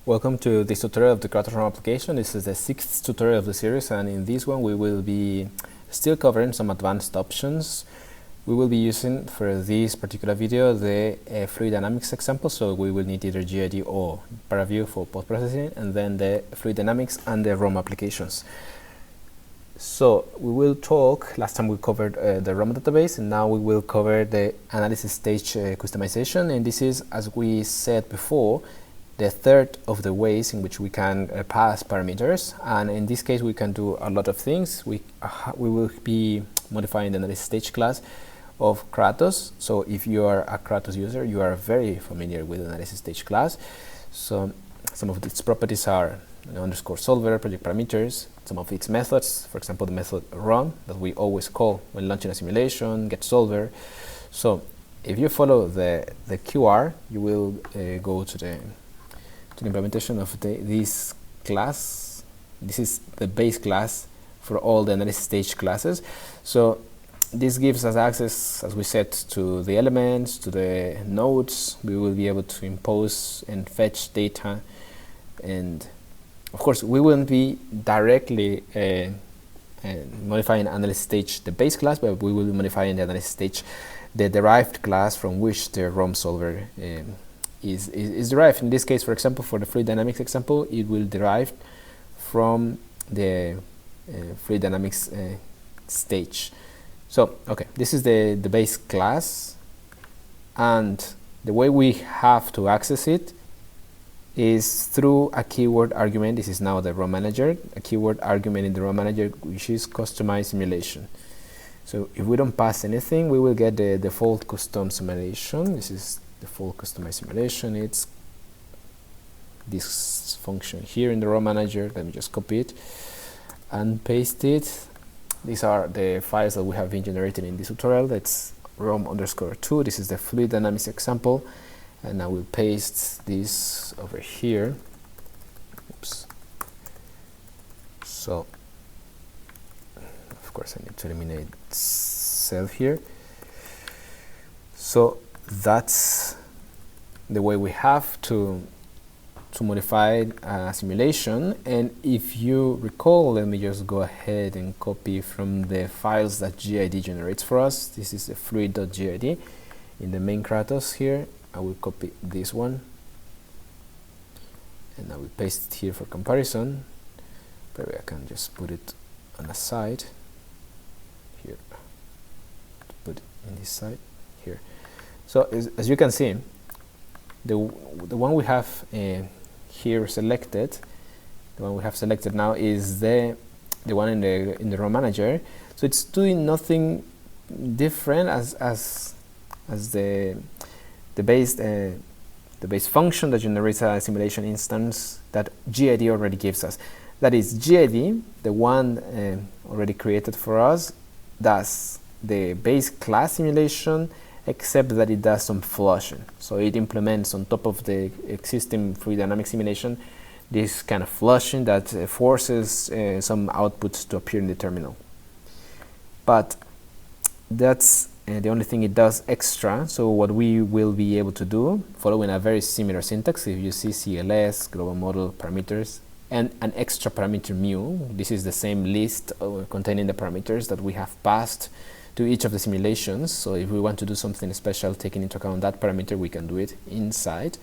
Welcome to this tutorial of the Kratos application. This is the 6th tutorial of the series, and in this one we will be still covering some advanced options. We will be using for this particular video the fluid dynamics example, so we will need either GID or ParaView for post-processing, and then the fluid dynamics and the ROM applications. So we will talk, last time we covered the ROM database, and now we will cover the analysis stage customization, and this is, as we said before, the third of the ways in which we can pass parameters, and in this case we can do a lot of things. We will be modifying the analysis stage class of Kratos. So if you are a Kratos user, you are very familiar with the analysis stage class. So some of its properties are underscore solver, project parameters, some of its methods, for example the method run that we always call when launching a simulation, get solver. So if you follow the QR, you will go to the implementation of this class. This is the base class for all the analysis stage classes. So this gives us access, as we said, to the elements, to the nodes. We will be able to impose and fetch data, and of course we won't be directly modifying analysis stage the base class, but we will be modifying the analysis stage the derived class from which the ROM solver is derived. In this case, for example, for the fluid dynamics example, it will derive from the fluid dynamics stage. So, okay, this is the base class, and the way we have to access it is through a keyword argument. This is now the ROM manager, a keyword argument in the ROM manager, which is customize simulation. So if we don't pass anything, we will get the default custom simulation. This is the full customized simulation. It's this function here in the ROM manager. Let me just copy it and paste it. These are the files that we have been generated in this tutorial. That's ROM_2. This is the fluid dynamics example, and I will paste this over here. Oops. So of course I need to eliminate self here. So that's the way we have to modify a simulation. And if you recall, let me just go ahead and copy from the files that GID generates for us. This is the fluid.gid in the main Kratos here. I will copy this one and I will paste it here for comparison. Maybe I can just put it on a side here, put it in this side here. So as you can see, the one we have here selected, the one we have selected now is the one in the ROM manager. So it's doing nothing different as the base function that generates a simulation instance that GID already gives us. That is, GID, the one already created for us, does the base class simulation, except that it does some flushing. So it implements on top of the existing fluid dynamics simulation this kind of flushing that forces some outputs to appear in the terminal. But that's the only thing it does extra. So what we will be able to do, following a very similar syntax, if you see CLS, global model, parameters, and an extra parameter mu, this is the same list containing the parameters that we have passed to each of the simulations. So if we want to do something special taking into account that parameter, we can do it inside.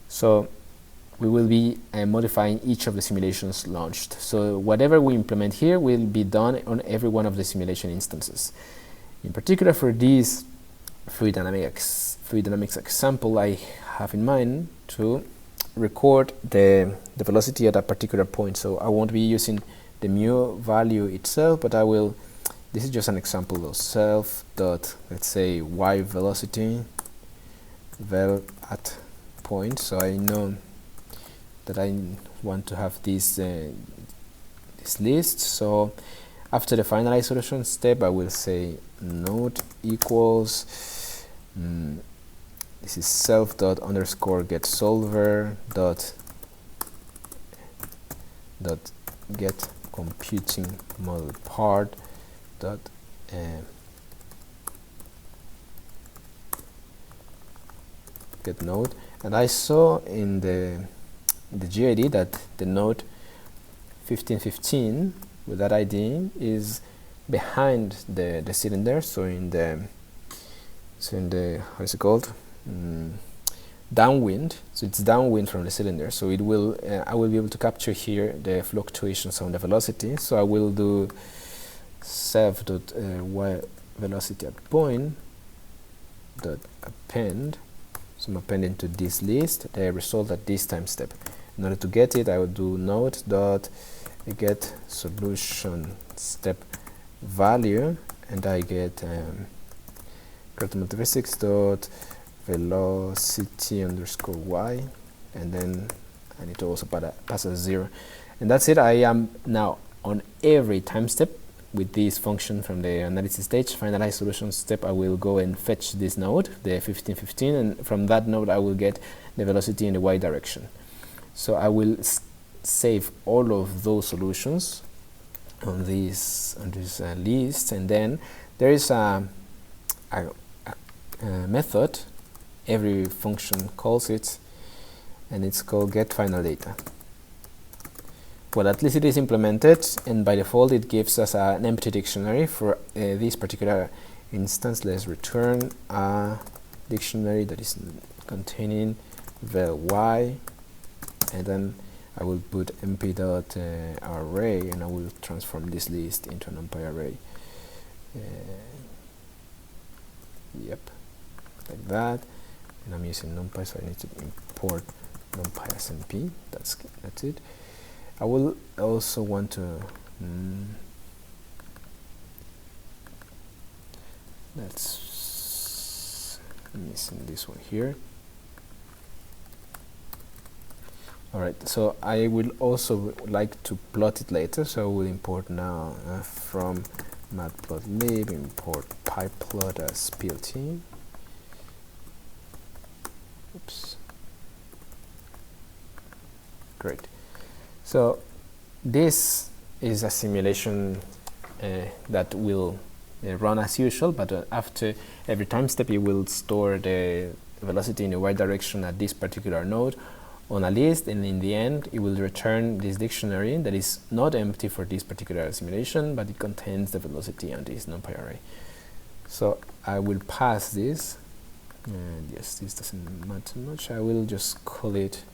So we will be modifying each of the simulations launched. So whatever we implement here will be done on every one of the simulation instances. In particular, for this fluid dynamics example, I have in mind to record the velocity at a particular point. So I won't be using the mu value itself, but I will. This is just an example of self dot, let's say, y velocity vel at point. So I know that I want to have this this list. So after the finalize solution step, I will say node equals this is self dot underscore get solver dot get computing model part dot get node. And I saw in the the GID that the node 1515 with that ID is behind the cylinder, so in the how is it called, downwind. So it's downwind from the cylinder, so it will I will be able to capture here the fluctuations on the velocity. So I will do self.y velocity at point dot append. So I'm appending to this list the result at this time step. In order to get it, I will do node dot get solution step value, and I get Kratos Multiphysics dot velocity underscore y, and then I need to also pass a 0, and that's it. I am now on every time step with this function from the analysis stage. Finalize solution step, I will go and fetch this node, the 1515, and from that node I will get the velocity in the y direction. So I will save all of those solutions on this list, and then there is a method every function calls it, and it's called get final data. Well, at least it is implemented, and by default it gives us an empty dictionary. For this particular instance, let's return a dictionary that is containing vel y, and then I will put mp.array, and I will transform this list into an numpy array. Yep, like that. And I'm using numpy, so I need to import numpy as np. That's it. I will also want to I'm missing this one here. Alright, so I will also like to plot it later, so I will import now from matplotlib, import pyplot as plt. Oops. Great. So this is a simulation that will run as usual, but after every time step you will store the velocity in the y direction at this particular node on a list, and in the end it will return this dictionary that is not empty for this particular simulation, but it contains the velocity on this numpy array. So I will pass this, and yes, this doesn't matter much. I will just call it,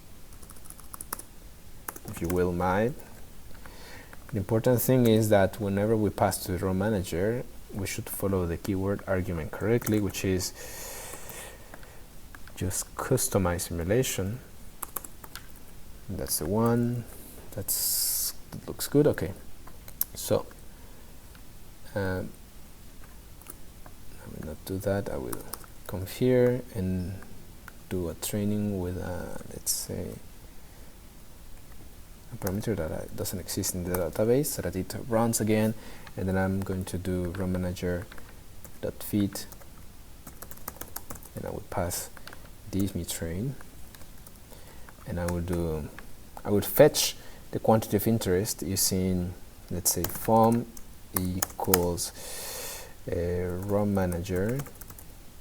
if you will, mind. The important thing is that whenever we pass to the row manager, we should follow the keyword argument correctly, which is just customize simulation. That's the one. That looks good. Okay, so I will not do that. I will come here and do a training with let's say a parameter that doesn't exist in the database, so that it runs again, and then I'm going to do row manager dot feed, and I will pass this train, and I would fetch the quantity of interest using, let's say, form equals row manager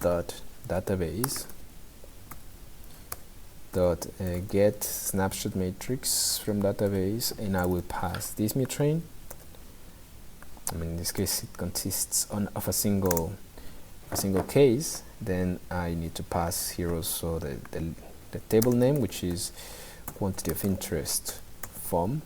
dot database dot get snapshot matrix from database, and I will pass this train. I mean, in this case it consists of a single case. Then I need to pass here also the table name, which is quantity of interest form,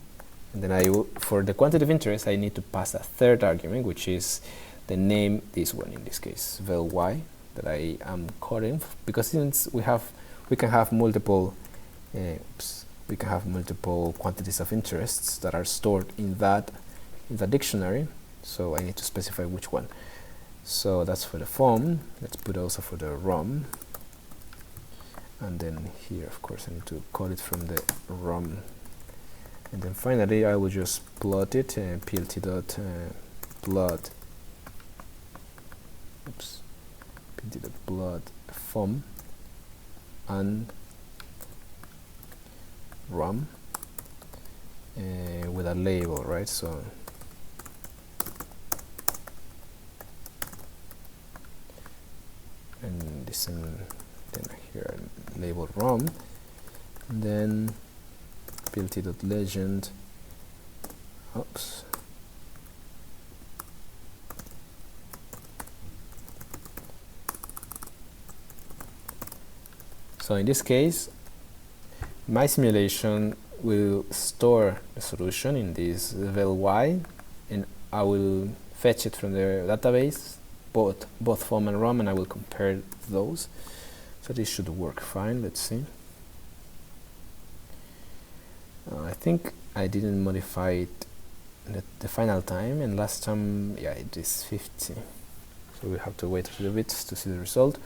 and then for the quantity of interest I need to pass a third argument, which is the name, this one in this case, vel y, that I am calling, because since we can have multiple quantities of interests that are stored in the dictionary, so I need to specify which one. So that's for the form. Let's put also for the ROM, and then here of course I need to call it from the ROM, and then finally I will just plot it, plt dot plot plt dot plot form and ROM with a label, right? So and this, and then here I label ROM, and then build.legend. Oops. So in this case, my simulation will store the solution in this vel_y, and I will fetch it from the database, both FOAM and ROM, and I will compare those. So this should work fine. Let's see. I think I didn't modify it the final time, and last time, yeah, it is 50. So we have to wait a little bit to see the result.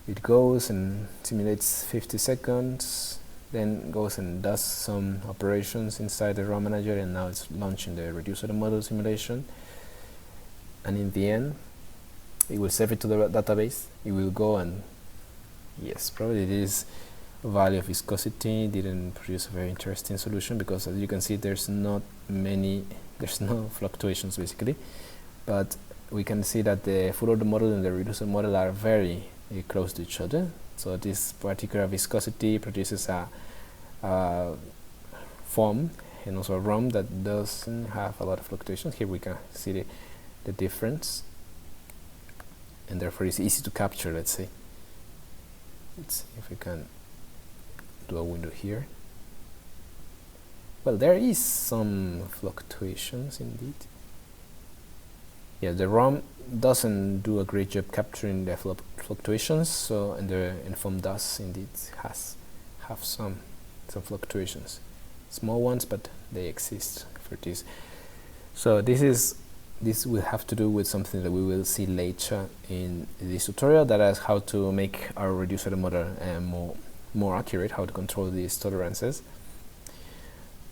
It goes and simulates 50 seconds, then goes and does some operations inside the ROM manager, and now it's launching the reducer model simulation. And in the end, it will save it to the database. It will go and, yes, probably this value of viscosity didn't produce a very interesting solution, because as you can see, there's no fluctuations basically, but we can see that the full order model and the reducer model are very close to each other. So this particular viscosity produces a foam and also a ROM that doesn't have a lot of fluctuations. Here we can see the difference, and therefore it's easy to capture. Let's see. Let's see if we can do a window here. Well, there is some fluctuations indeed. Yeah, the ROM doesn't do a great job capturing the fluctuations, so and FOAM does indeed have some fluctuations, small ones, but they exist for this. So this will have to do with something that we will see later in this tutorial, that is how to make our reducer model more accurate, how to control these tolerances.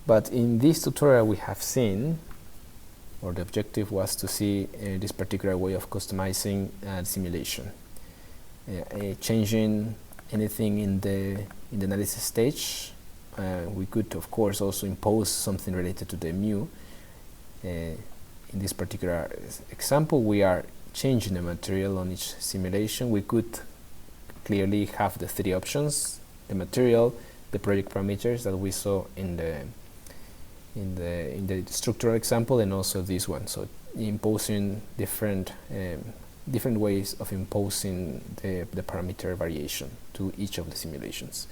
But in this tutorial we have seen, or the objective was to see this particular way of customizing the simulation, changing anything in the analysis stage. We could of course also impose something related to the mu. In this particular example, we are changing the material on each simulation. We could clearly have the three options: the material, the project parameters that we saw in the structural example, and also this one. So imposing different ways of imposing the parameter variation to each of the simulations.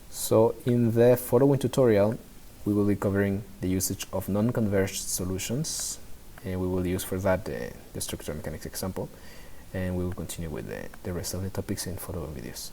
So in the following tutorial, we will be covering the usage of non-converged solutions, and we will use for that the structural mechanics example, and we will continue with the rest of the topics in following videos.